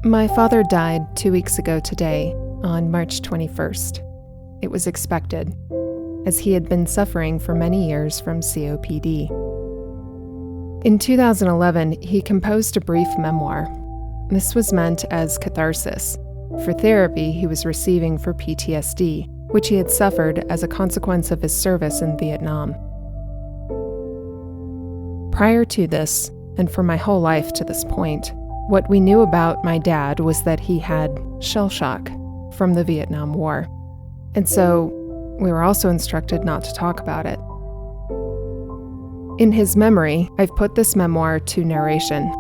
My father died 2 weeks ago today, on March 21st. It was expected, as he had been suffering for many years from COPD. In 2011, he composed a brief memoir. This was meant as catharsis for therapy he was receiving for PTSD, which he had suffered as a consequence of his service in Vietnam. Prior to this, and for my whole life to this point, what we knew about my dad was that he had shell shock from the Vietnam War. And so we were also instructed not to talk about it. In his memory, I've put this memoir to narration.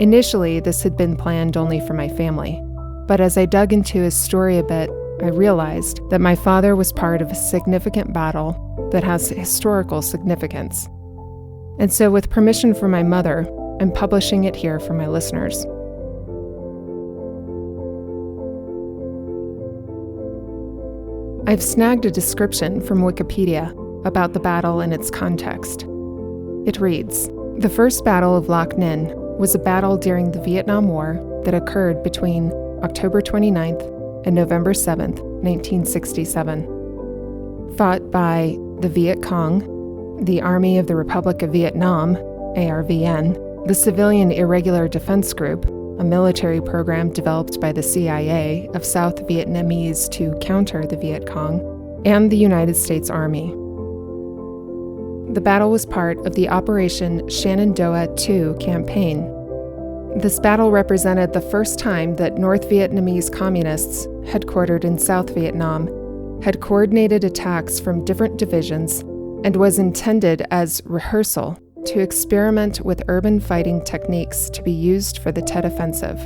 Initially, this had been planned only for my family, but as I dug into his story a bit, I realized that my father was part of a significant battle that has historical significance. And so with permission from my mother, I'm publishing it here for my listeners. I've snagged a description from Wikipedia about the battle and its context. It reads, "The first Battle of Loc Ninh was a battle during the Vietnam War that occurred between October 29th and November 7th, 1967. Fought by the Viet Cong, the Army of the Republic of Vietnam, ARVN, the Civilian Irregular Defense Group, a military program developed by the CIA of South Vietnamese to counter the Viet Cong, and the United States Army. The battle was part of the Operation Shenandoah II campaign. This battle represented the first time that North Vietnamese communists, headquartered in South Vietnam, had coordinated attacks from different divisions and was intended as rehearsal to experiment with urban fighting techniques to be used for the Tet Offensive.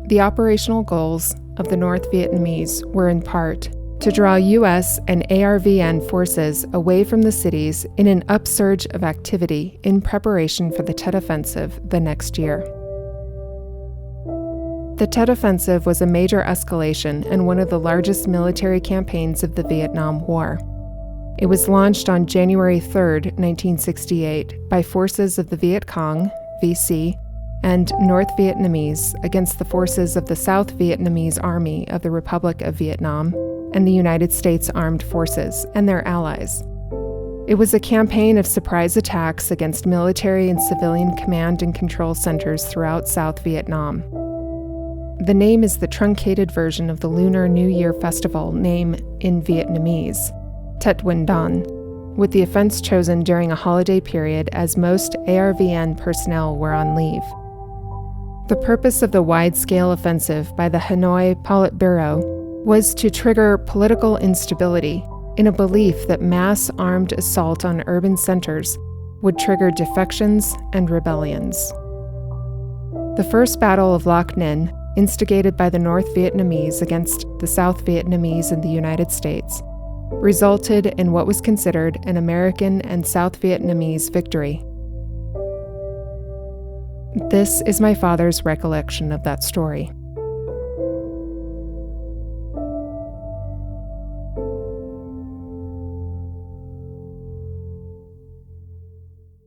The operational goals of the North Vietnamese were in part to draw U.S. and ARVN forces away from the cities in an upsurge of activity in preparation for the Tet Offensive the next year. The Tet Offensive was a major escalation and one of the largest military campaigns of the Vietnam War. It was launched on January 3, 1968, by forces of the Viet Cong, VC, and North Vietnamese against the forces of the South Vietnamese Army of the Republic of Vietnam and the United States Armed Forces and their allies. It was a campaign of surprise attacks against military and civilian command and control centers throughout South Vietnam. The name is the truncated version of the Lunar New Year festival name in Vietnamese, Tet Nguyên Đán, with the offense chosen during a holiday period as most ARVN personnel were on leave. The purpose of the wide-scale offensive by the Hanoi Politburo was to trigger political instability in a belief that mass armed assault on urban centers would trigger defections and rebellions. The first Battle of Loc Ninh, instigated by the North Vietnamese against the South Vietnamese in the United States, resulted in what was considered an American and South Vietnamese victory. This is my father's recollection of that story.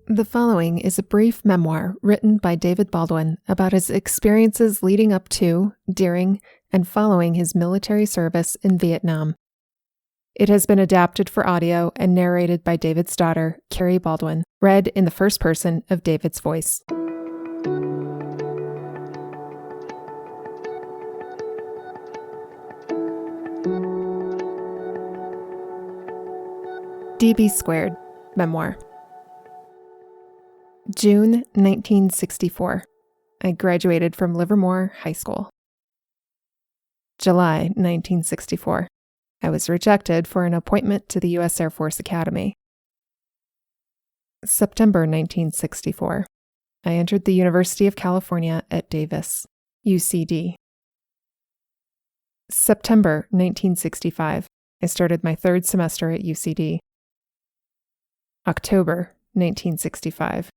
The following is a brief memoir written by David Baldwin about his experiences leading up to, during, and following his military service in Vietnam. It has been adapted for audio and narrated by David's daughter, Kerry Baldwin, read in the first person of David's voice. DB Squared, Memoir. June 1964. I graduated from Livermore High School. July 1964. I was rejected for an appointment to the U.S. Air Force Academy. September 1964. I entered the University of California at Davis, UCD. September 1965. I started my third semester at UCD. October 1965.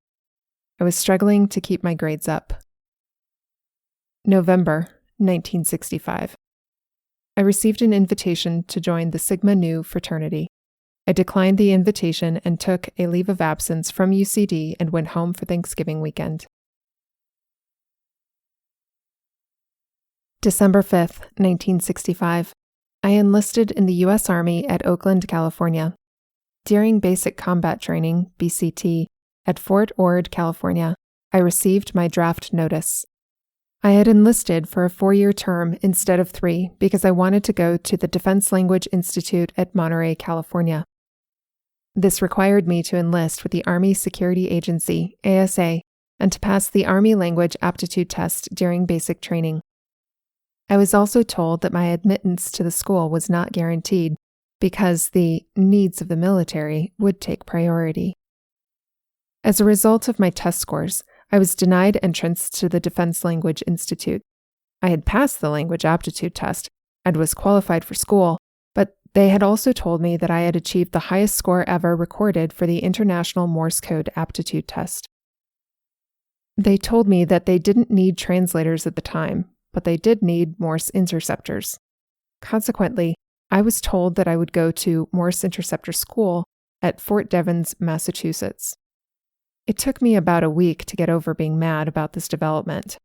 I was struggling to keep my grades up. November 1965. I received an invitation to join the Sigma Nu fraternity. I declined the invitation and took a leave of absence from UCD and went home for Thanksgiving weekend. December 5th, 1965. I enlisted in the U.S. Army at Oakland, California. During basic combat training, BCT, at Fort Ord, California, I received my draft notice. I had enlisted for a 4-year term instead of 3 because I wanted to go to the Defense Language Institute at Monterey, California. This required me to enlist with the Army Security Agency, ASA, and to pass the Army Language Aptitude Test during basic training. I was also told that my admittance to the school was not guaranteed because the needs of the military would take priority. As a result of my test scores, I was denied entrance to the Defense Language Institute. I had passed the language aptitude test and was qualified for school, but they had also told me that I had achieved the highest score ever recorded for the International Morse Code Aptitude Test. They told me that they didn't need translators at the time, but they did need Morse interceptors. Consequently, I was told that I would go to Morse Interceptor School at Fort Devens, Massachusetts. It took me about a week to get over being mad about this development.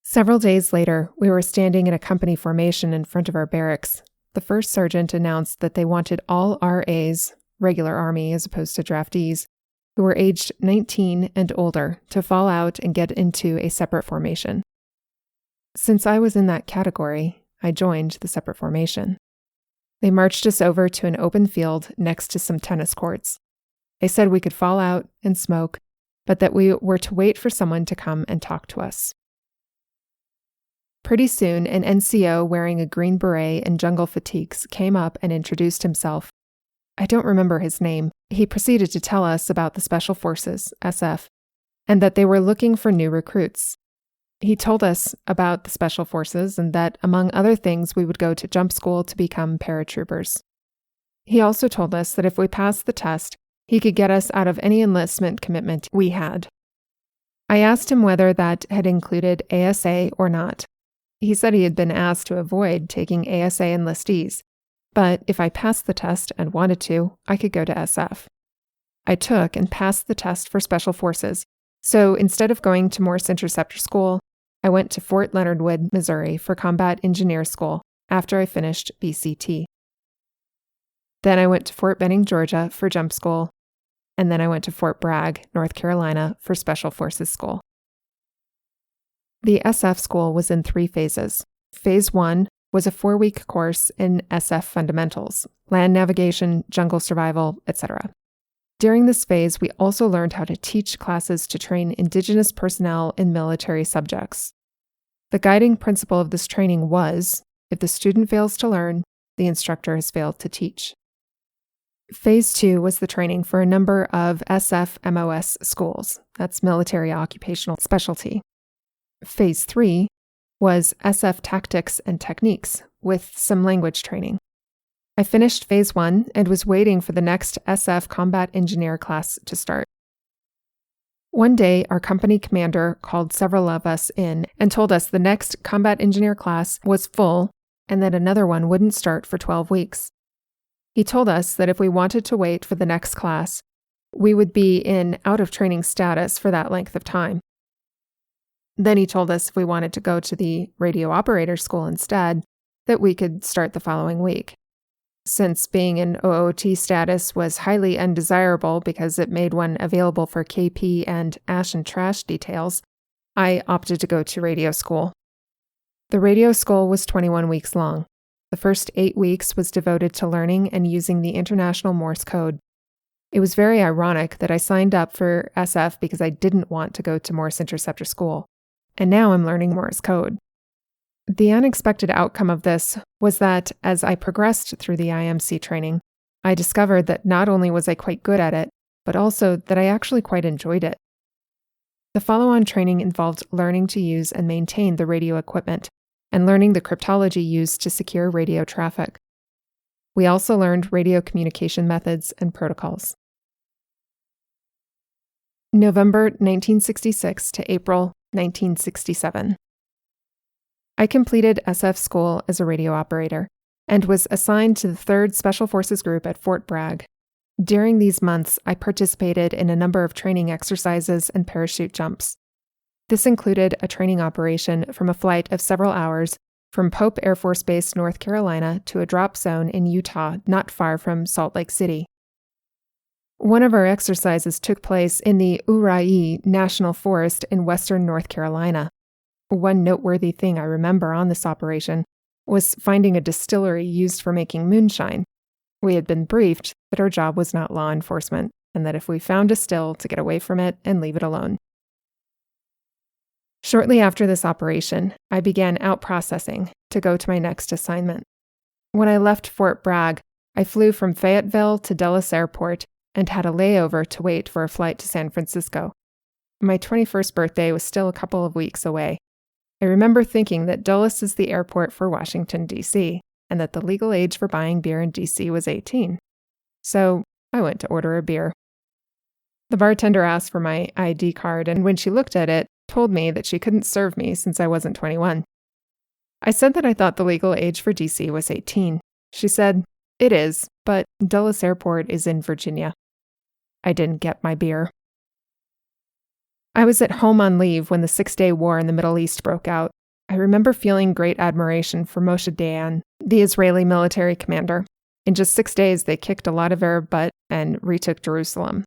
Several days later, we were standing in a company formation in front of our barracks. The first sergeant announced that they wanted all RAs, regular Army as opposed to draftees, who were aged 19 and older to fall out and get into a separate formation. Since I was in that category, I joined the separate formation. They marched us over to an open field next to some tennis courts. They said we could fall out and smoke, but that we were to wait for someone to come and talk to us. Pretty soon, an NCO wearing a green beret and jungle fatigues came up and introduced himself. I don't remember his name. He proceeded to tell us about the Special Forces, SF, and that they were looking for new recruits. He told us about the Special Forces and that, among other things, we would go to jump school to become paratroopers. He also told us that if we passed the test, he could get us out of any enlistment commitment we had. I asked him whether that had included ASA or not. He said he had been asked to avoid taking ASA enlistees, but if I passed the test and wanted to, I could go to SF. I took and passed the test for Special Forces, so instead of going to Morse Interceptor School, I went to Fort Leonard Wood, Missouri for Combat Engineer School after I finished BCT. Then I went to Fort Benning, Georgia for jump school, and then I went to Fort Bragg, North Carolina for Special Forces School. The SF school was in 3 phases. Phase 1 was a 4-week course in SF fundamentals, land navigation, jungle survival, etc. During this phase, we also learned how to teach classes to train Indigenous personnel in military subjects. The guiding principle of this training was, if the student fails to learn, the instructor has failed to teach. Phase 2 was the training for a number of SF MOS schools, that's military occupational specialty. Phase 3 was SF tactics and techniques with some language training. I finished Phase 1 and was waiting for the next SF combat engineer class to start. One day, our company commander called several of us in and told us the next combat engineer class was full and that another one wouldn't start for 12 weeks. He told us that if we wanted to wait for the next class, we would be in out-of-training status for that length of time. Then he told us if we wanted to go to the radio operator school instead, that we could start the following week. Since being in OOT status was highly undesirable because it made one available for KP and ash and trash details, I opted to go to radio school. The radio school was 21 weeks long. The first 8 weeks was devoted to learning and using the International Morse Code. It was very ironic that I signed up for SF because I didn't want to go to Morse Interceptor School, and now I'm learning Morse code. The unexpected outcome of this was that as I progressed through the IMC training, I discovered that not only was I quite good at it, but also that I actually quite enjoyed it. The follow-on training involved learning to use and maintain the radio equipment, and learning the cryptology used to secure radio traffic. We also learned radio communication methods and protocols. November 1966 to April 1967. I completed SF school as a radio operator and was assigned to the 3rd Special Forces Group at Fort Bragg. During these months, I participated in a number of training exercises and parachute jumps. This included a training operation from a flight of several hours from Pope Air Force Base, North Carolina, to a drop zone in Utah, not far from Salt Lake City. One of our exercises took place in the Uraí National Forest in western North Carolina. One noteworthy thing I remember on this operation was finding a distillery used for making moonshine. We had been briefed that our job was not law enforcement, and that if we found a still, to get away from it and leave it alone. Shortly after this operation, I began out-processing to go to my next assignment. When I left Fort Bragg, I flew from Fayetteville to Dulles Airport and had a layover to wait for a flight to San Francisco. My 21st birthday was still a couple of weeks away. I remember thinking that Dulles is the airport for Washington, D.C., and that the legal age for buying beer in D.C. was 18. So I went to order a beer. The bartender asked for my ID card, and when she looked at it, told me that she couldn't serve me since I wasn't 21. I said that I thought the legal age for D.C. was 18. She said, "It is, but Dulles Airport is in Virginia." I didn't get my beer. I was at home on leave when the Six-Day War in the Middle East broke out. I remember feeling great admiration for Moshe Dayan, the Israeli military commander. In just 6 days, they kicked a lot of Arab butt and retook Jerusalem.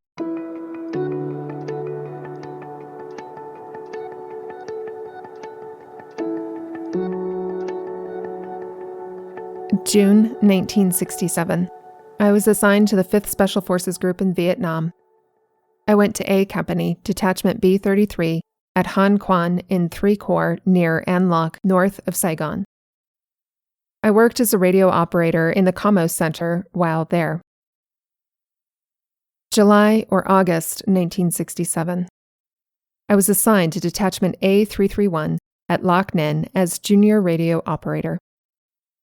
June 1967. I was assigned to the 5th Special Forces Group in Vietnam. I went to A Company, Detachment B-33, at Han Quan in 3 Corps near An Loc, north of Saigon. I worked as a radio operator in the Commo Center while there. July or August 1967. I was assigned to Detachment A-331 at Loc Ninh as junior radio operator.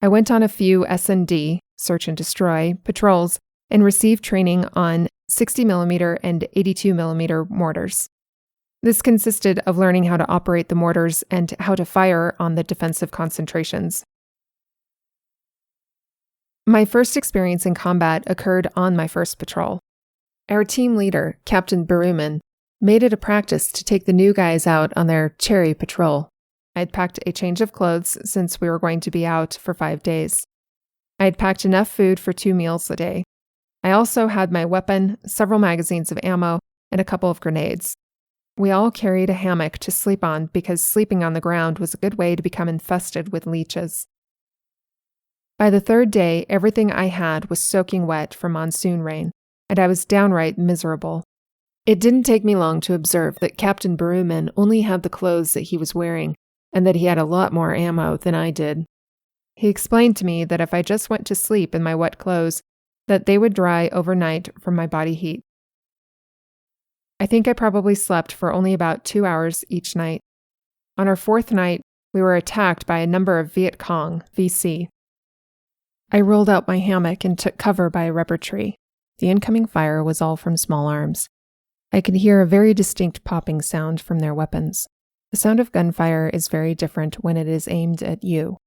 I went on a few S&D, search and destroy, patrols, and received training on 60mm and 82mm mortars. This consisted of learning how to operate the mortars and how to fire on the defensive concentrations. My first experience in combat occurred on my first patrol. Our team leader, Captain Baruman, made it a practice to take the new guys out on their cherry patrol. I had packed a change of clothes since we were going to be out for 5 days. I had packed enough food for 2 meals a day. I also had my weapon, several magazines of ammo, and a couple of grenades. We all carried a hammock to sleep on because sleeping on the ground was a good way to become infested with leeches. By the 3rd day, everything I had was soaking wet from monsoon rain, and I was downright miserable. It didn't take me long to observe that Captain Baruman only had the clothes that he was wearing, and that he had a lot more ammo than I did. He explained to me that if I just went to sleep in my wet clothes, that they would dry overnight from my body heat. I think I probably slept for only about 2 hours each night. On our 4th night, we were attacked by a number of Viet Cong, VC. I rolled out my hammock and took cover by a rubber tree. The incoming fire was all from small arms. I could hear a very distinct popping sound from their weapons. The sound of gunfire is very different when it is aimed at you.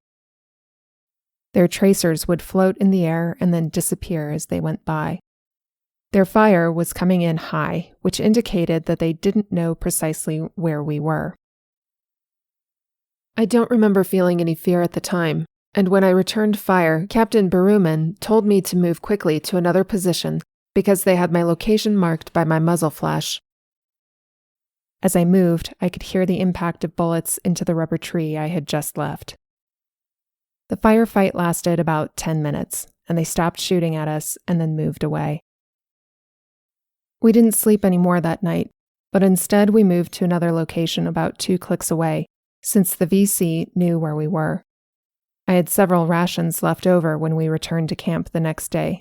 Their tracers would float in the air and then disappear as they went by. Their fire was coming in high, which indicated that they didn't know precisely where we were. I don't remember feeling any fear at the time, and when I returned fire, Captain Baruman told me to move quickly to another position because they had my location marked by my muzzle flash. As I moved, I could hear the impact of bullets into the rubber tree I had just left. The firefight lasted about 10 minutes, and they stopped shooting at us and then moved away. We didn't sleep anymore that night, but instead we moved to another location about 2 clicks away, since the VC knew where we were. I had several rations left over when we returned to camp the next day.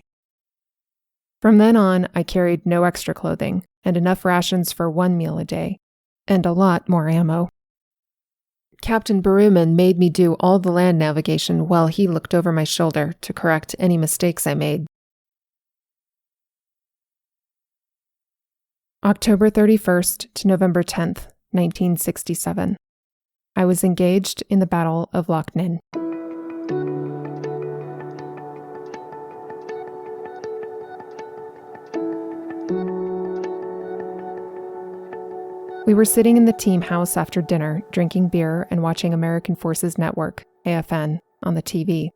From then on, I carried no extra clothing and enough rations for 1 meal a day, and a lot more ammo. Captain Baruman made me do all the land navigation while he looked over my shoulder to correct any mistakes I made. October 31st to November 10th, 1967. I was engaged in the Battle of Loc Ninh. We were sitting in the team house after dinner, drinking beer and watching American Forces Network, AFN, on the TV.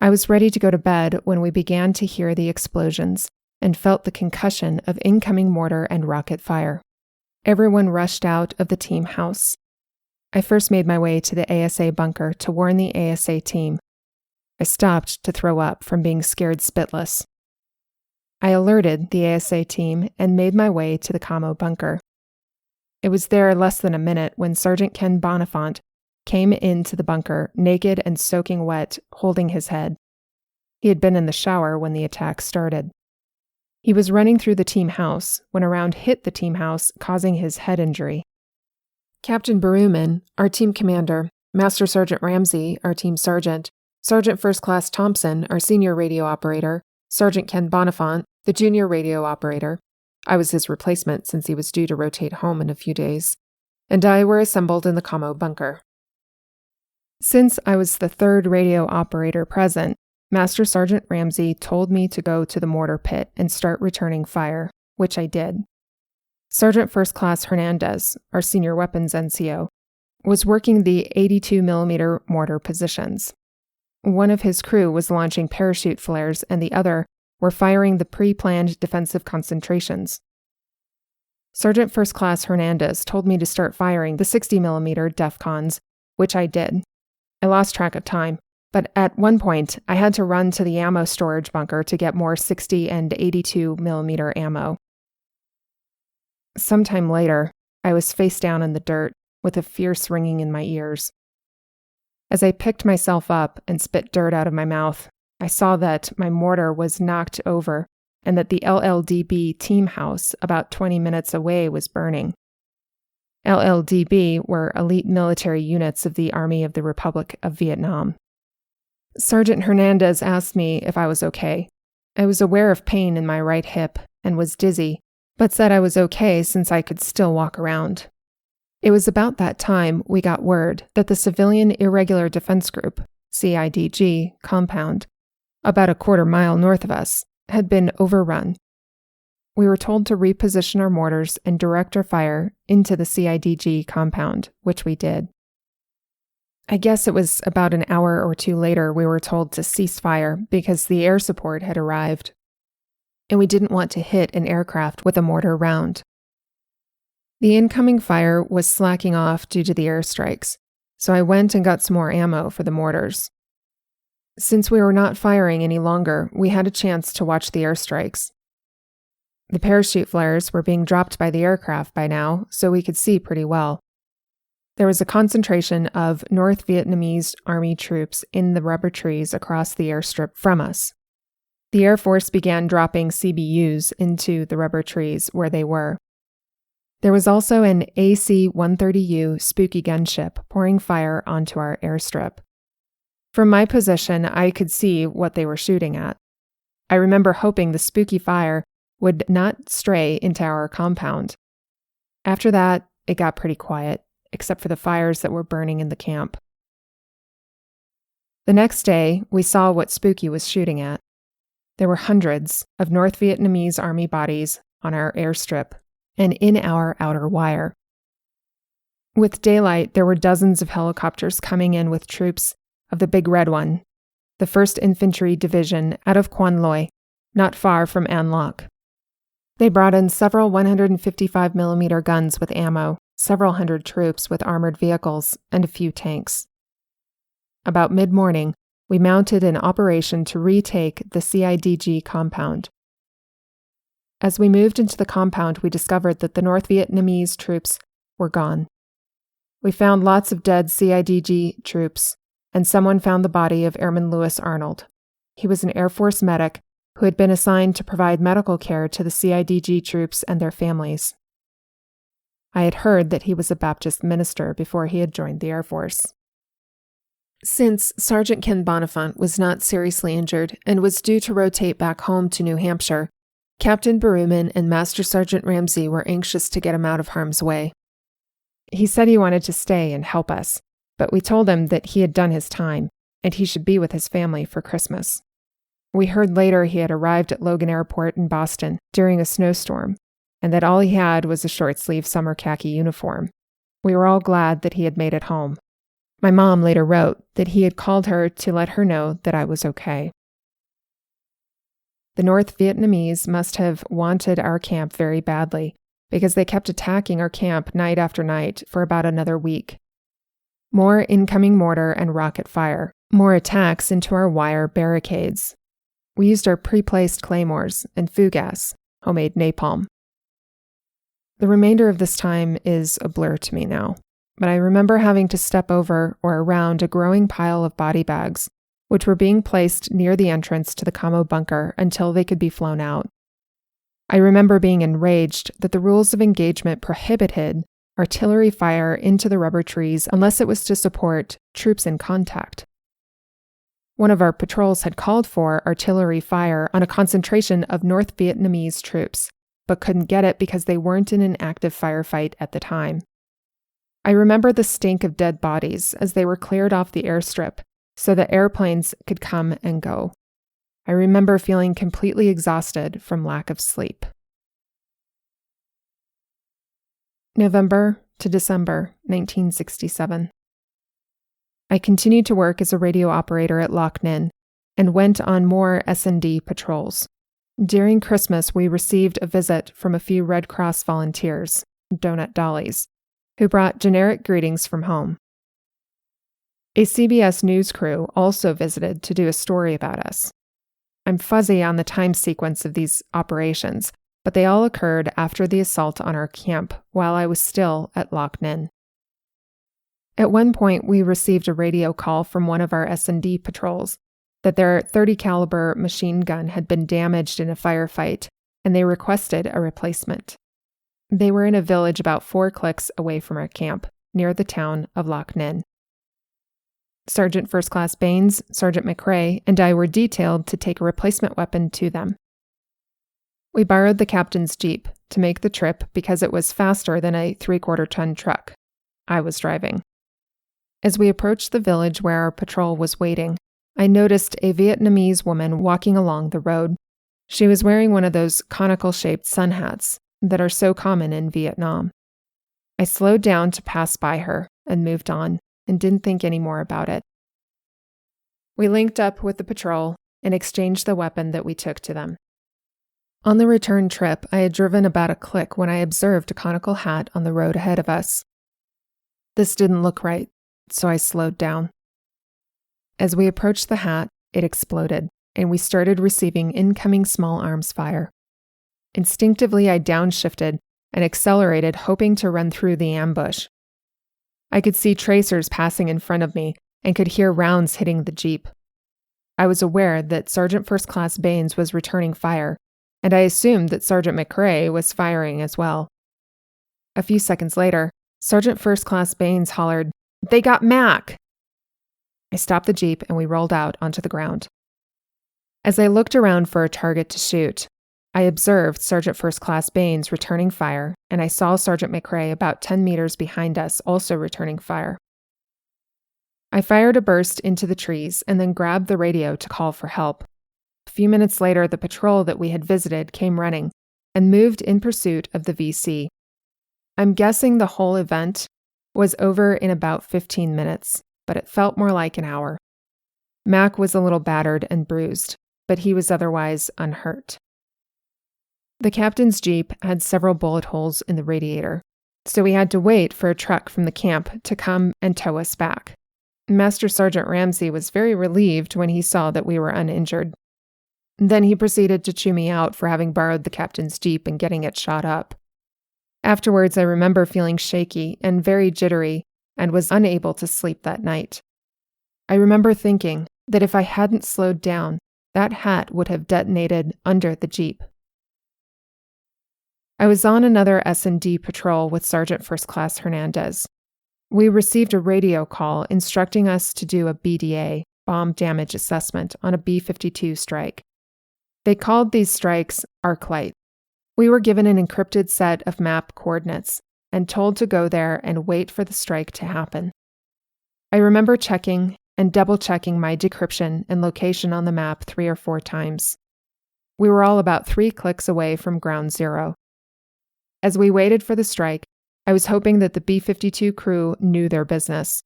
I was ready to go to bed when we began to hear the explosions and felt the concussion of incoming mortar and rocket fire. Everyone rushed out of the team house. I first made my way to the ASA bunker to warn the ASA team. I stopped to throw up from being scared spitless. I alerted the ASA team and made my way to the Camo bunker. It was there less than a minute when Sergeant Ken Bonifant came into the bunker, naked and soaking wet, holding his head. He had been in the shower when the attack started. He was running through the team house when a round hit the team house, causing his head injury. Captain Baruman, our team commander, Master Sergeant Ramsey, our team sergeant, Sergeant First Class Thompson, our senior radio operator, Sergeant Ken Bonifant, the junior radio operator, I was his replacement since he was due to rotate home in a few days, and I were assembled in the Camo bunker. Since I was the third radio operator present, Master Sergeant Ramsey told me to go to the mortar pit and start returning fire, which I did. Sergeant First Class Hernandez, our senior weapons NCO, was working the 82mm mortar positions. One of his crew was launching parachute flares and the other were firing the pre-planned defensive concentrations. Sergeant First Class Hernandez told me to start firing the 60mm DEFCONs, which I did. I lost track of time, but at one point I had to run to the ammo storage bunker to get more 60 and 82mm ammo. Sometime later, I was face down in the dirt with a fierce ringing in my ears. As I picked myself up and spit dirt out of my mouth, I saw that my mortar was knocked over and that the LLDB team house about 20 minutes away was burning. LLDB were elite military units of the Army of the Republic of Vietnam. Sergeant Hernandez asked me if I was okay. I was aware of pain in my right hip and was dizzy, but said I was okay since I could still walk around. It was about that time we got word that the Civilian Irregular Defense Group, CIDG, compound, about a quarter mile north of us, had been overrun. We were told to reposition our mortars and direct our fire into the CIDG compound, which we did. I guess it was about an hour or two later we were told to cease fire because the air support had arrived, and we didn't want to hit an aircraft with a mortar round. The incoming fire was slacking off due to the airstrikes, so I went and got some more ammo for the mortars. Since we were not firing any longer, we had a chance to watch the airstrikes. The parachute flares were being dropped by the aircraft by now, so we could see pretty well. There was a concentration of North Vietnamese Army troops in the rubber trees across the airstrip from us. The Air Force began dropping CBUs into the rubber trees where they were. There was also an AC-130U Spooky gunship pouring fire onto our airstrip. From my position, I could see what they were shooting at. I remember hoping the spooky fire would not stray into our compound. After that, it got pretty quiet, except for the fires that were burning in the camp. The next day, we saw what Spooky was shooting at. There were hundreds of North Vietnamese Army bodies on our airstrip and in our outer wire. With daylight, there were dozens of helicopters coming in with troops of the Big Red One, the 1st Infantry Division out of Quan Loi, not far from An Loc. They brought in several 155mm guns with ammo, several hundred troops with armored vehicles, and a few tanks. About mid-morning, we mounted an operation to retake the CIDG compound. As we moved into the compound, we discovered that the North Vietnamese troops were gone. We found lots of dead CIDG troops, and someone found the body of Airman Louis Arnold. He was an Air Force medic who had been assigned to provide medical care to the CIDG troops and their families. I had heard that he was a Baptist minister before he had joined the Air Force. Since Sergeant Ken Bonifant was not seriously injured and was due to rotate back home to New Hampshire, Captain Baruman and Master Sergeant Ramsey were anxious to get him out of harm's way. He said he wanted to stay and help us, but we told him that he had done his time and he should be with his family for Christmas. We heard later he had arrived at Logan Airport in Boston during a snowstorm and that all he had was a short-sleeved summer khaki uniform. We were all glad that he had made it home. My mom later wrote that he had called her to let her know that I was okay. The North Vietnamese must have wanted our camp very badly, because they kept attacking our camp night after night for about another week. More incoming mortar and rocket fire, more attacks into our wire barricades. We used our pre-placed claymores and fougas, homemade napalm. The remainder of this time is a blur to me now, but I remember having to step over or around a growing pile of body bags, which were being placed near the entrance to the Camo bunker until they could be flown out. I remember being enraged that the rules of engagement prohibited artillery fire into the rubber trees unless it was to support troops in contact. One of our patrols had called for artillery fire on a concentration of North Vietnamese troops, but couldn't get it because they weren't in an active firefight at the time. I remember the stink of dead bodies as they were cleared off the airstrip so that airplanes could come and go. I remember feeling completely exhausted from lack of sleep. November to December 1967. I continued to work as a radio operator at Loc Ninh and went on more S&D patrols. During Christmas, we received a visit from a few Red Cross volunteers, donut dollies, who brought generic greetings from home. A CBS News crew also visited to do a story about us. I'm fuzzy on the time sequence of these operations, but they all occurred after the assault on our camp while I was still at Loc Ninh. At one point, we received a radio call from one of our S&D patrols that their .30 caliber machine gun had been damaged in a firefight, and they requested a replacement. They were in a village about 4 clicks away from our camp, near the town of Loc Ninh. Sergeant First Class Baines, Sergeant McRae, and I were detailed to take a replacement weapon to them. We borrowed the captain's Jeep to make the trip because it was faster than a 3/4-ton truck. I was driving. As we approached the village where our patrol was waiting, I noticed a Vietnamese woman walking along the road. She was wearing one of those conical-shaped sun hats that are so common in Vietnam. I slowed down to pass by her and moved on, and didn't think any more about it. We linked up with the patrol and exchanged the weapon that we took to them. On the return trip, I had driven about a click when I observed a conical hat on the road ahead of us. This didn't look right, so I slowed down. As we approached the hat, it exploded, and we started receiving incoming small arms fire. Instinctively, I downshifted and accelerated, hoping to run through the ambush. I could see tracers passing in front of me and could hear rounds hitting the Jeep. I was aware that Sergeant First Class Baines was returning fire, and I assumed that Sergeant McRae was firing as well. A few seconds later, Sergeant First Class Baines hollered, "They got Mac!" I stopped the Jeep and we rolled out onto the ground. As I looked around for a target to shoot, I observed Sergeant First Class Baines returning fire, and I saw Sergeant McRae about 10 meters behind us also returning fire. I fired a burst into the trees and then grabbed the radio to call for help. A few minutes later, the patrol that we had visited came running and moved in pursuit of the VC. I'm guessing the whole event was over in about 15 minutes, but it felt more like an hour. Mac was a little battered and bruised, but he was otherwise unhurt. The captain's Jeep had several bullet holes in the radiator, so we had to wait for a truck from the camp to come and tow us back. Master Sergeant Ramsey was very relieved when he saw that we were uninjured. Then he proceeded to chew me out for having borrowed the captain's Jeep and getting it shot up. Afterwards, I remember feeling shaky and very jittery and was unable to sleep that night. I remember thinking that if I hadn't slowed down, that hat would have detonated under the Jeep. I was on another S&D patrol with Sergeant First Class Hernandez. We received a radio call instructing us to do a BDA, bomb damage assessment, on a B-52 strike. They called these strikes Arclight. We were given an encrypted set of map coordinates and told to go there and wait for the strike to happen. I remember checking and double-checking my decryption and location on the map 3 or 4 times. We were all about 3 clicks away from ground zero. As we waited for the strike, I was hoping that the B-52 crew knew their business.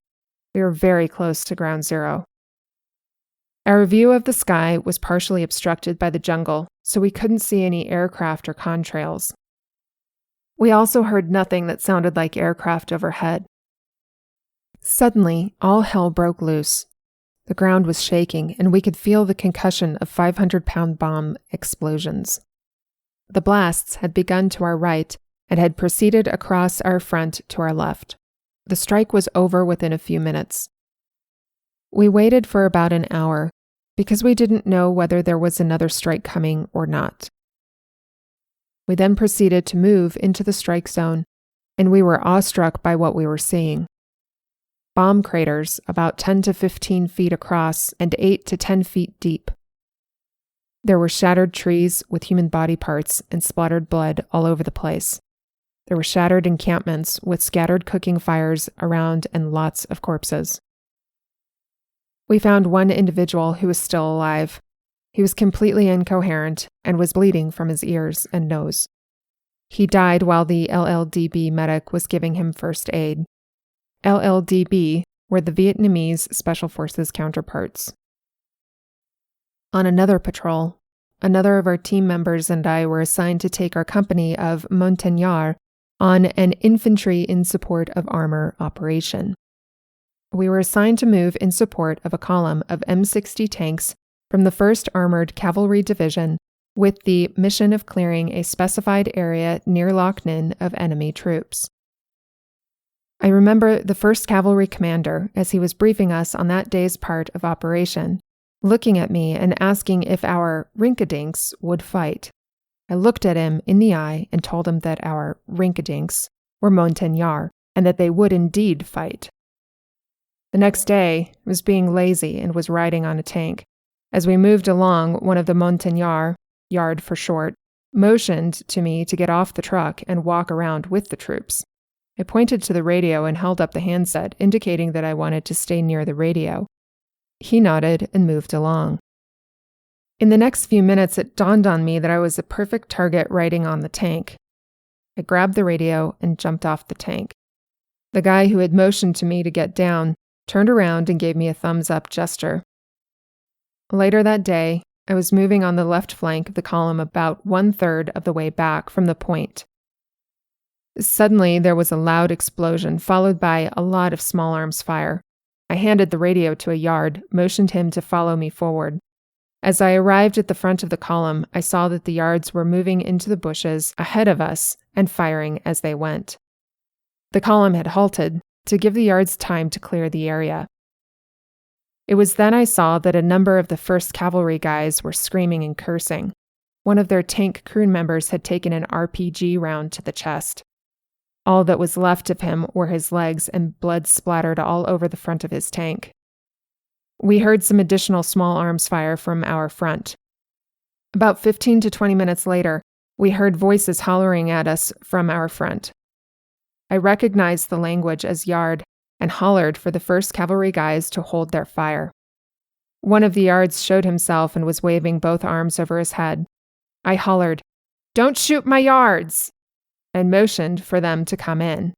We were very close to ground zero. Our view of the sky was partially obstructed by the jungle, so we couldn't see any aircraft or contrails. We also heard nothing that sounded like aircraft overhead. Suddenly, all hell broke loose. The ground was shaking, and we could feel the concussion of 500-pound bomb explosions. The blasts had begun to our right and had proceeded across our front to our left. The strike was over within a few minutes. We waited for about an hour because we didn't know whether there was another strike coming or not. We then proceeded to move into the strike zone, and we were awestruck by what we were seeing. Bomb craters about 10 to 15 feet across and 8 to 10 feet deep. There were shattered trees with human body parts and splattered blood all over the place. There were shattered encampments with scattered cooking fires around and lots of corpses. We found one individual who was still alive. He was completely incoherent and was bleeding from his ears and nose. He died while the LLDB medic was giving him first aid. LLDB were the Vietnamese Special Forces counterparts. On another patrol, another of our team members and I were assigned to take our company of Montagnards on an infantry in support of armor operation. We were assigned to move in support of a column of M60 tanks from the 1st Armored Cavalry Division with the mission of clearing a specified area near Loc Ninh of enemy troops. I remember the 1st Cavalry commander, as he was briefing us on that day's part of operation, looking at me and asking if our rinkadinks would fight. I looked at him in the eye and told him that our rinkadinks were Montagnards and that they would indeed fight. The next day, I was being lazy and was riding on a tank. As we moved along, one of the Montagnards, Yard for short, motioned to me to get off the truck and walk around with the troops. I pointed to the radio and held up the handset, indicating that I wanted to stay near the radio. He nodded and moved along. In the next few minutes, it dawned on me that I was a perfect target riding on the tank. I grabbed the radio and jumped off the tank. The guy who had motioned to me to get down turned around and gave me a thumbs-up gesture. Later that day, I was moving on the left flank of the column about 1/3 of the way back from the point. Suddenly, there was a loud explosion, followed by a lot of small arms fire. I handed the radio to a Yard, motioned him to follow me forward. As I arrived at the front of the column, I saw that the Yards were moving into the bushes ahead of us and firing as they went. The column had halted to give the Yards time to clear the area. It was then I saw that a number of the 1st Cavalry guys were screaming and cursing. One of their tank crew members had taken an RPG round to the chest. All that was left of him were his legs, and blood splattered all over the front of his tank. We heard some additional small arms fire from our front. About 15 to 20 minutes later, we heard voices hollering at us from our front. I recognized the language as Yard and hollered for the 1st Cavalry guys to hold their fire. One of the Yards showed himself and was waving both arms over his head. I hollered, "Don't shoot my Yards!" and motioned for them to come in.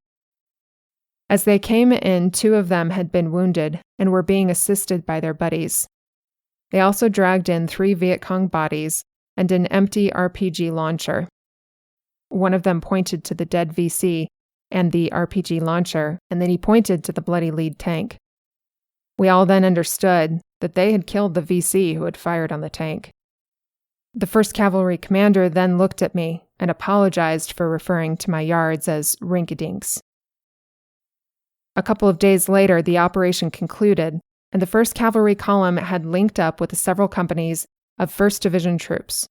As they came in, 2 of them had been wounded and were being assisted by their buddies. They also dragged in 3 Viet Cong bodies and an empty RPG launcher. One of them pointed to the dead VC and the RPG launcher, and then he pointed to the bloody lead tank. We all then understood that they had killed the VC who had fired on the tank. The 1st Cavalry commander then looked at me and apologized for referring to my Yards as rinkadinks. A couple of days later, the operation concluded, and the 1st Cavalry column had linked up with several companies of 1st Division troops.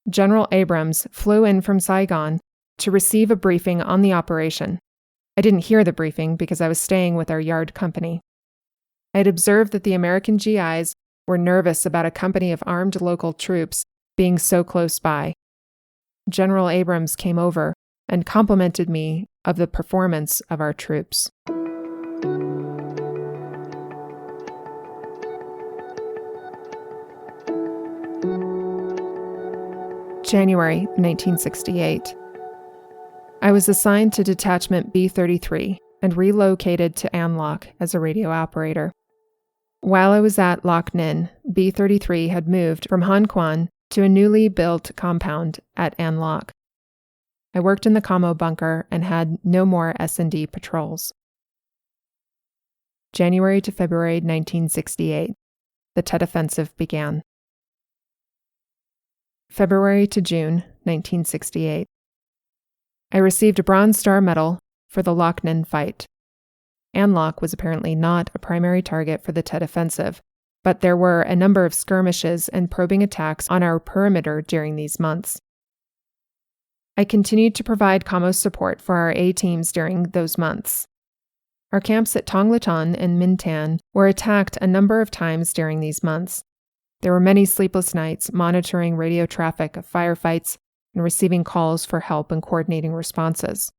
General Abrams flew in from Saigon to receive a briefing on the operation. I didn't hear the briefing because I was staying with our Yard company. I had observed that the American GIs were nervous about a company of armed local troops being so close by. General Abrams came over and complimented me of the performance of our troops. January 1968. I was assigned to Detachment B-33 and relocated to An Loc as a radio operator. While I was at Loc Ninh, B-33 had moved from Han Quan to a newly built compound at An Loc. I worked in the commo bunker and had no more S&D patrols. January to February 1968. The Tet Offensive began. February to June 1968. I received a Bronze Star Medal for the Loc Ninh fight. An Loc was apparently not a primary target for the Tet Offensive, but there were a number of skirmishes and probing attacks on our perimeter during these months. I continued to provide commo support for our A-teams during those months. Our camps at Tong Laton and Minh Tan were attacked a number of times during these months. There were many sleepless nights monitoring radio traffic of firefights and receiving calls for help and coordinating responses.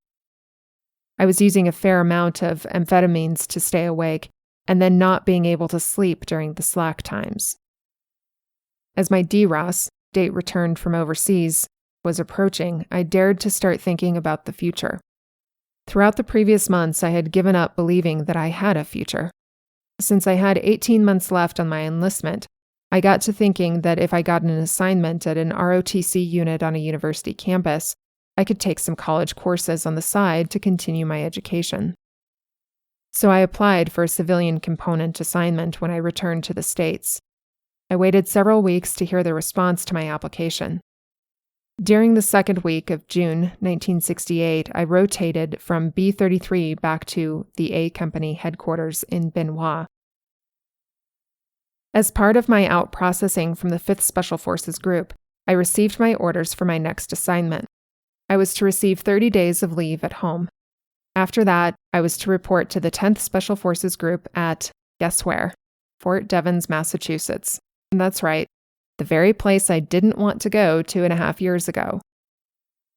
I was using a fair amount of amphetamines to stay awake and then not being able to sleep during the slack times. As my DROS, date returned from overseas, was approaching, I dared to start thinking about the future. Throughout the previous months, I had given up believing that I had a future. Since I had 18 months left on my enlistment, I got to thinking that if I got an assignment at an ROTC unit on a university campus, I could take some college courses on the side to continue my education. So I applied for a civilian component assignment when I returned to the States. I waited several weeks to hear the response to my application. During the second week of June 1968, I rotated from B-33 back to the A Company headquarters in Bien Hoa. As part of my out-processing from the 5th Special Forces Group, I received my orders for my next assignment. I was to receive 30 days of leave at home. After that, I was to report to the 10th Special Forces Group at, guess where? Fort Devens, Massachusetts. And that's right, the very place I didn't want to go 2.5 years ago.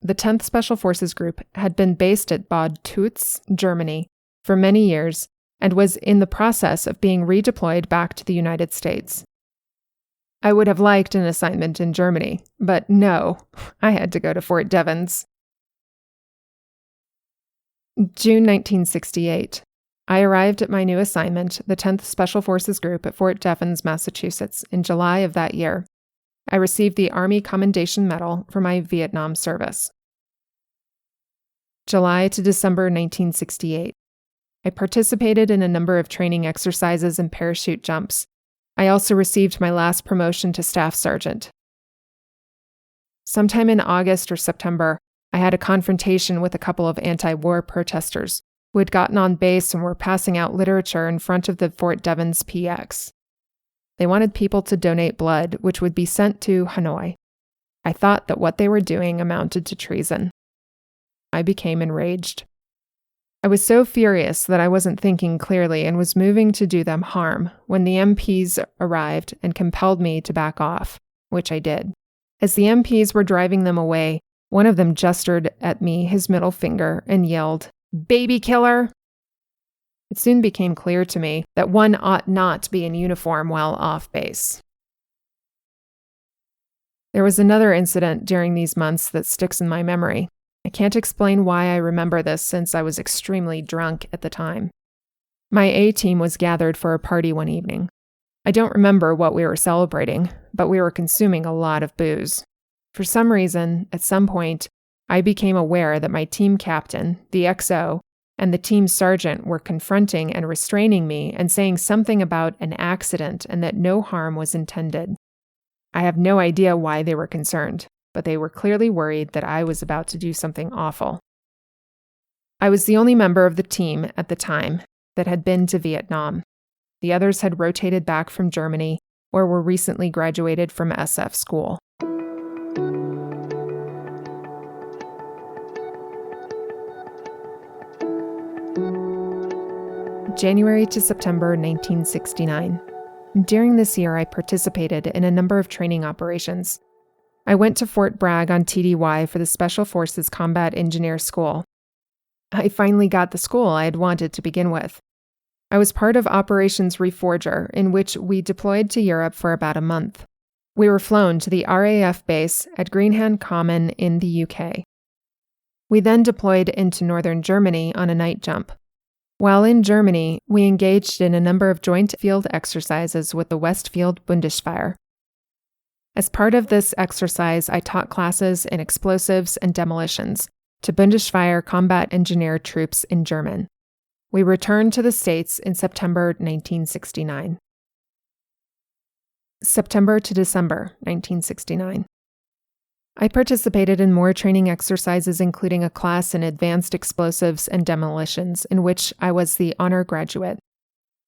The 10th Special Forces Group had been based at Bad Tölz, Germany, for many years and was in the process of being redeployed back to the United States. I would have liked an assignment in Germany, but no, I had to go to Fort Devens. June 1968. I arrived at my new assignment, the 10th Special Forces Group at Fort Devens, Massachusetts, in July of that year. I received the Army Commendation Medal for my Vietnam service. July to December 1968. I participated in a number of training exercises and parachute jumps. I also received my last promotion to Staff Sergeant. Sometime in August or September, I had a confrontation with a couple of anti-war protesters who had gotten on base and were passing out literature in front of the Fort Devens PX. They wanted people to donate blood, which would be sent to Hanoi. I thought that what they were doing amounted to treason. I became enraged. I was so furious that I wasn't thinking clearly and was moving to do them harm when the MPs arrived and compelled me to back off, which I did. As the MPs were driving them away, one of them gestured at me his middle finger and yelled, "Baby killer!" It soon became clear to me that one ought not be in uniform while off base. There was another incident during these months that sticks in my memory. I can't explain why I remember this since I was extremely drunk at the time. My A-team was gathered for a party one evening. I don't remember what we were celebrating, but we were consuming a lot of booze. For some reason, at some point, I became aware that my team captain, the XO, and the team sergeant were confronting and restraining me and saying something about an accident and that no harm was intended. I have no idea why they were concerned, but they were clearly worried that I was about to do something awful. I was the only member of the team at the time that had been to Vietnam. The others had rotated back from Germany or were recently graduated from SF school. January to September 1969. During this year, I participated in a number of training operations. I went to Fort Bragg on TDY for the Special Forces Combat Engineer School. I finally got the school I had wanted to begin with. I was part of Operations Reforger, in which we deployed to Europe for about a month. We were flown to the RAF base at Greenhand Common in the UK. We then deployed into northern Germany on a night jump. While in Germany, we engaged in a number of joint field exercises with the Westfield Bundeswehr. As part of this exercise, I taught classes in explosives and demolitions to Bundeswehr combat engineer troops in German. We returned to the States in September 1969. September to December 1969. I participated in more training exercises, including a class in advanced explosives and demolitions, in which I was the honor graduate.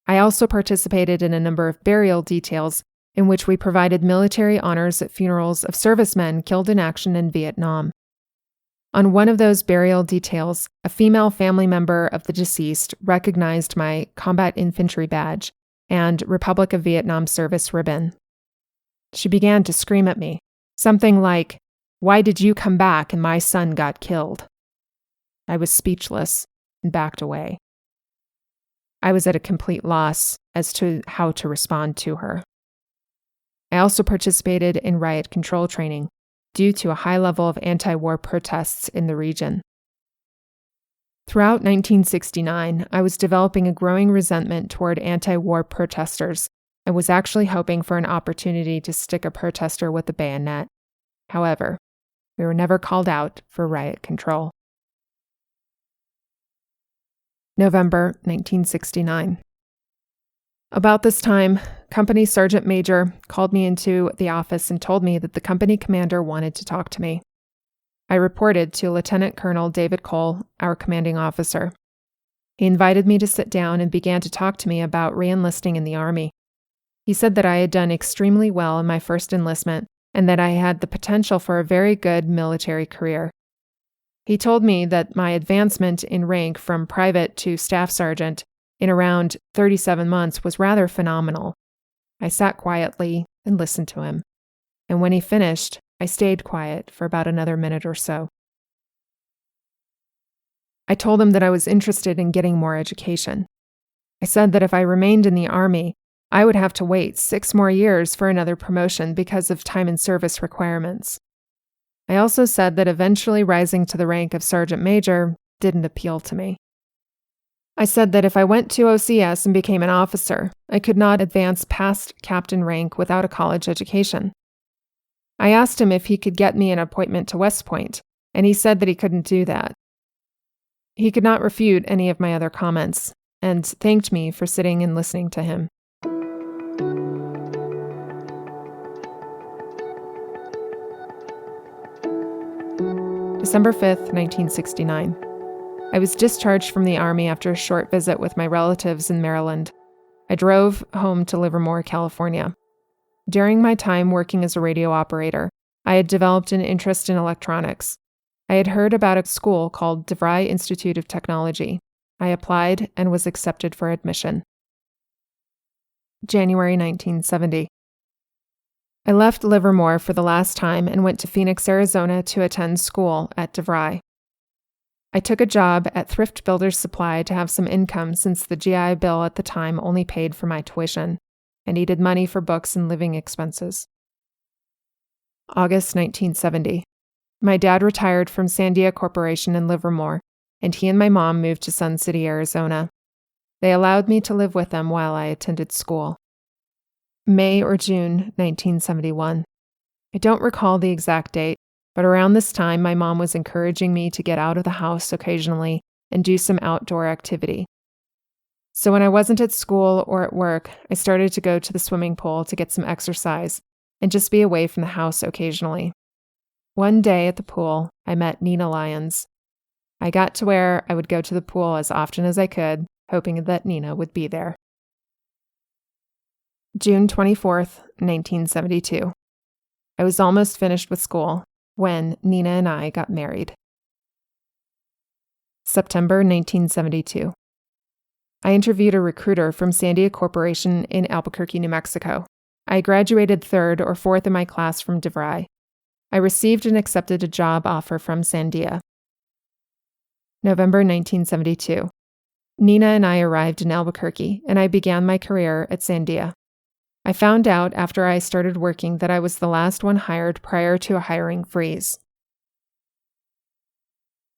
I also participated in a number of burial details, in which we provided military honors at funerals of servicemen killed in action in Vietnam. On one of those burial details, a female family member of the deceased recognized my combat infantry badge and Republic of Vietnam service ribbon. She began to scream at me, something like, "Why did you come back and my son got killed?" I was speechless and backed away. I was at a complete loss as to how to respond to her. I also participated in riot control training due to a high level of anti-war protests in the region. Throughout 1969, I was developing a growing resentment toward anti-war protesters and was actually hoping for an opportunity to stick a protester with a bayonet. However, we were never called out for riot control. November 1969. About this time, Company Sergeant Major called me into the office and told me that the company commander wanted to talk to me. I reported to Lieutenant Colonel David Cole, our commanding officer. He invited me to sit down and began to talk to me about re-enlisting in the Army. He said that I had done extremely well in my first enlistment and that I had the potential for a very good military career. He told me that my advancement in rank from private to staff sergeant in around 37 months was rather phenomenal. I sat quietly and listened to him, and when he finished, I stayed quiet for about another minute or so. I told him that I was interested in getting more education. I said that if I remained in the Army, I would have to wait 6 more years for another promotion because of time and service requirements. I also said that eventually rising to the rank of Sergeant Major didn't appeal to me. I said that if I went to OCS and became an officer, I could not advance past captain rank without a college education. I asked him if he could get me an appointment to West Point, and he said that he couldn't do that. He could not refute any of my other comments, and thanked me for sitting and listening to him. December 5th, 1969. I was discharged from the Army after a short visit with my relatives in Maryland. I drove home to Livermore, California. During my time working as a radio operator, I had developed an interest in electronics. I had heard about a school called DeVry Institute of Technology. I applied and was accepted for admission. January 1970. I left Livermore for the last time and went to Phoenix, Arizona to attend school at DeVry. I took a job at Thrift Builders Supply to have some income since the GI Bill at the time only paid for my tuition. I needed money for books and living expenses. August 1970. My dad retired from Sandia Corporation in Livermore, and he and my mom moved to Sun City, Arizona. They allowed me to live with them while I attended school. May or June 1971. I don't recall the exact date, but around this time my mom was encouraging me to get out of the house occasionally and do some outdoor activity. So when I wasn't at school or at work, I started to go to the swimming pool to get some exercise and just be away from the house occasionally. One day at the pool, I met Nina Lyons. I got to where I would go to the pool as often as I could, hoping that Nina would be there. June 24th, 1972. I was almost finished with school when Nina and I got married. September 1972. I interviewed a recruiter from Sandia Corporation in Albuquerque, New Mexico. I graduated 3rd or 4th in my class from DeVry. I received and accepted a job offer from Sandia. November 1972. Nina and I arrived in Albuquerque, and I began my career at Sandia. I found out after I started working that I was the last one hired prior to a hiring freeze.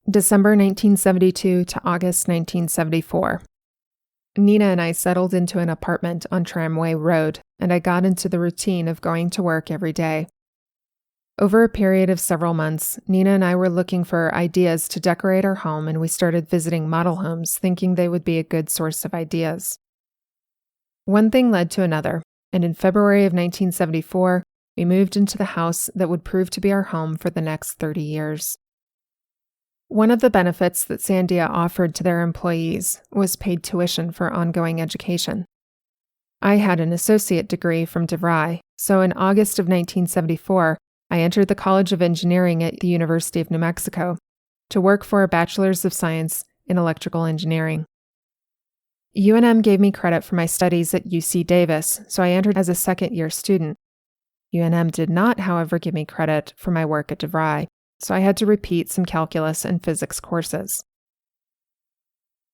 December 1972 to August 1974. Nina and I settled into an apartment on Tramway Road, and I got into the routine of going to work every day. Over a period of several months, Nina and I were looking for ideas to decorate our home, and we started visiting model homes, thinking they would be a good source of ideas. One thing led to another, and in February of 1974, we moved into the house that would prove to be our home for the next 30 years. One of the benefits that Sandia offered to their employees was paid tuition for ongoing education. I had an associate degree from DeVry, so in August of 1974, I entered the College of Engineering at the University of New Mexico to work for a Bachelor's of Science in Electrical Engineering. UNM gave me credit for my studies at UC Davis, so I entered as a second-year student. UNM did not, however, give me credit for my work at DeVry, so I had to repeat some calculus and physics courses.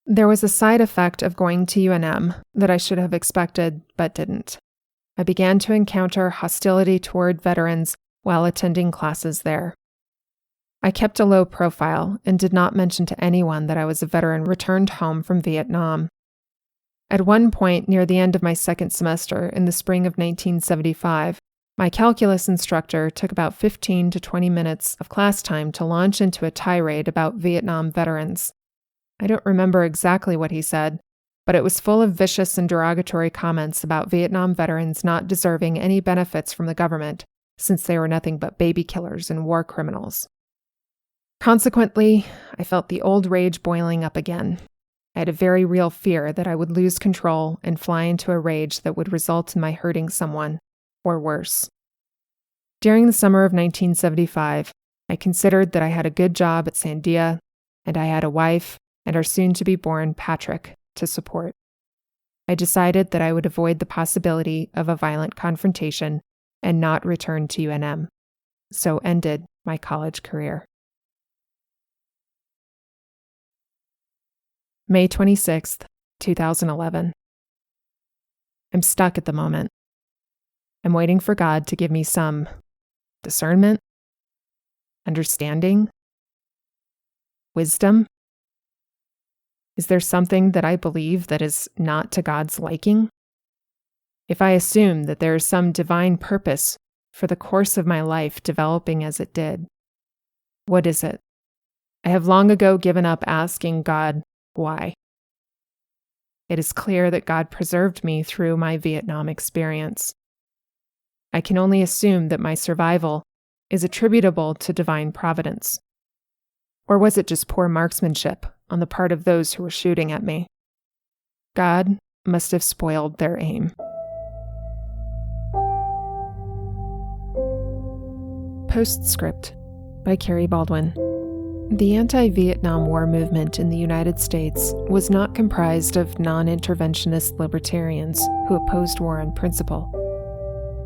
There was a side effect of going to UNM that I should have expected but didn't. I began to encounter hostility toward veterans while attending classes there. I kept a low profile and did not mention to anyone that I was a veteran returned home from Vietnam. At one point near the end of my second semester in the spring of 1975, my calculus instructor took about 15 to 20 minutes of class time to launch into a tirade about Vietnam veterans. I don't remember exactly what he said, but it was full of vicious and derogatory comments about Vietnam veterans not deserving any benefits from the government, since they were nothing but baby killers and war criminals. Consequently, I felt the old rage boiling up again. I had a very real fear that I would lose control and fly into a rage that would result in my hurting someone, or worse. During the summer of 1975, I considered that I had a good job at Sandia, and I had a wife and our soon-to-be-born Patrick to support. I decided that I would avoid the possibility of a violent confrontation and not return to UNM, so ended my college career. May 26, 2011. I'm stuck at the moment. I'm waiting for God to give me some discernment, understanding, wisdom. Is there something that I believe that is not to God's liking? If I assume that there is some divine purpose for the course of my life developing as it did, what is it? I have long ago given up asking God why. It is clear that God preserved me through my Vietnam experience. I can only assume that my survival is attributable to divine providence. Or was it just poor marksmanship on the part of those who were shooting at me? God must have spoiled their aim. Postscript by Kerry Baldwin. The anti-Vietnam War movement in the United States was not comprised of non-interventionist libertarians who opposed war on principle.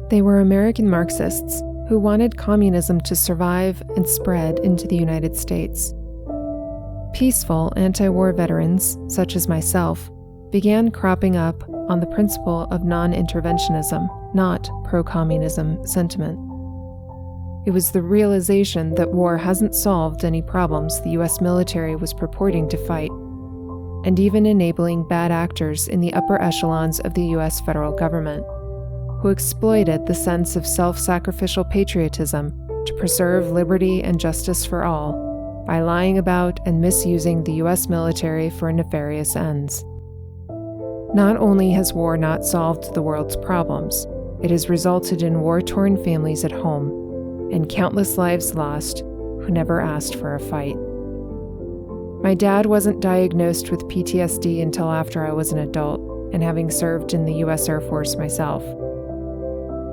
They were American Marxists who wanted communism to survive and spread into the United States. Peaceful anti-war veterans, such as myself, began cropping up on the principle of non-interventionism, not pro-communism sentiment. It was the realization that war hasn't solved any problems the U.S. military was purporting to fight, and even enabling bad actors in the upper echelons of the U.S. federal government, who exploited the sense of self-sacrificial patriotism to preserve liberty and justice for all by lying about and misusing the U.S. military for nefarious ends. Not only has war not solved the world's problems, it has resulted in war-torn families at home and countless lives lost who never asked for a fight. My dad wasn't diagnosed with PTSD until after I was an adult and having served in the U.S. Air Force myself.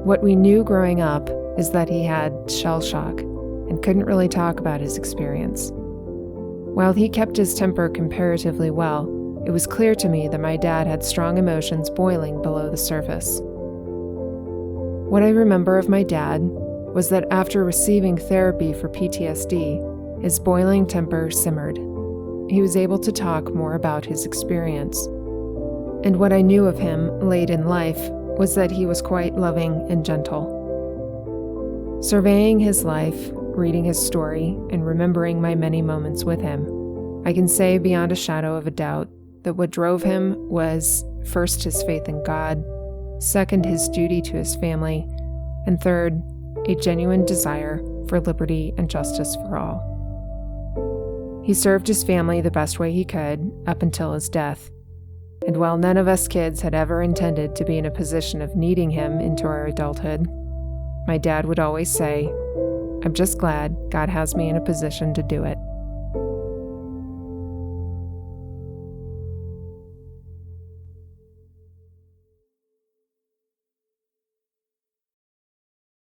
What we knew growing up is that he had shell shock and couldn't really talk about his experience. While he kept his temper comparatively well, it was clear to me that my dad had strong emotions boiling below the surface. What I remember of my dad was that after receiving therapy for PTSD, his boiling temper simmered. He was able to talk more about his experience. And what I knew of him late in life was that he was quite loving and gentle. Surveying his life, reading his story and remembering my many moments with him, I can say beyond a shadow of a doubt that what drove him was, first, his faith in God, second, his duty to his family, and third, a genuine desire for liberty and justice for all. He served his family the best way he could up until his death, and while none of us kids had ever intended to be in a position of needing him into our adulthood, my dad would always say, "I'm just glad God has me in a position to do it."